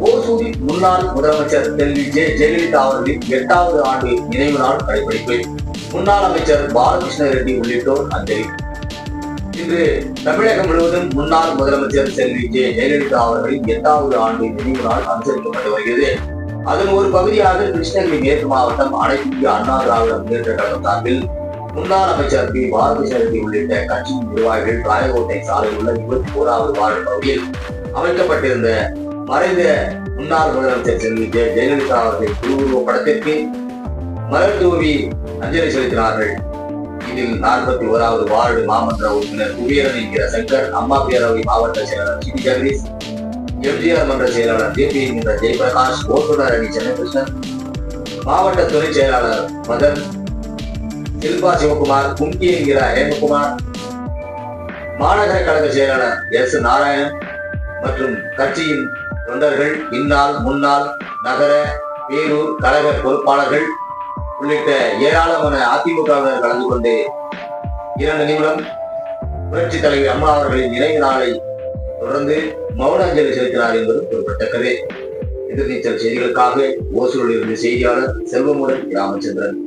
ஓசூரில் முன்னாள் முதலமைச்சர் செல்வி ஜெயலலிதா அவர்களின் 8வது ஆண்டு நினைவு நாள் கடைபிடிப்பு. முன்னாள் அமைச்சர் பாலகிருஷ்ண ரெட்டி உள்ளிட்டோர் அஞ்சலி. இன்று தமிழகம் முழுவதும் முன்னாள் முதலமைச்சர் செல்வி ஜெயலலிதா அவர்களின் 8வது ஆண்டு நினைவு நாள் அனுசரிக்கப்பட்டு வருகிறது. அதன் ஒரு பகுதியாக கிருஷ்ணகிரி மேற்கு மாவட்டம் அனைத்து இந்திய அண்ணா திராவிட முன்னேற்ற கழகம் சார்பில் முன்னாள் அமைச்சர் பி பாலகிருஷ்ண ரெட்டி உள்ளிட்ட கட்சியின் நிர்வாகிகள் ராயகோட்டை சாலையில் உள்ள 21வது வார்டு பகுதியில் அமைக்கப்பட்டிருந்த மறைந்த முன்னாள் முதலமைச்சர் செல்வி ஜெயலலிதா அவர்களின் திருவுருவ படத்திற்கு மலர் தூவி அஞ்சலி செலுத்தினார்கள். இதில் 41வது வார்டு மாமன்ற உறுப்பினர் குபேரன் என்கிற சங்கர், அம்மா பேரவை மாவட்ட செயலாளர் சி ஜெகதீஷ், எம்ஜிஆர் மன்ற செயலாளர் ஜேபி என்கிற ஜெயபிரகாஷ், ஓட்டுநர் அணி சென்னகிருஷ்ணன், மாவட்ட துணை செயலாளர் மதன், சில்பா சிவகுமார், கும்கி என்கிற ஹேமகுமார், மாநகர கழக செயலாளர் எஸ் நாராயணன் மற்றும் கட்சியின் தொண்டர்கள், இந்நாள் முன்னாள் நகர பேரூர் கழக பொறுப்பாளர்கள் உள்ளிட்ட ஏராளமான அதிமுகவினர் கலந்து கொண்டு 2 நிமிடம் புரட்சி தலைவர் அம்மா அவர்களின் நினைவு நாளை தொடர்ந்து மௌன அஞ்சலி செலுத்தினார் என்பது குறிப்பிடத்தக்கது. எதிர்நீச்சல் செய்திகளுக்காக ஓசூரில் இருந்து செய்தியாளர் செல்வமுடன் ராமச்சந்திரன்.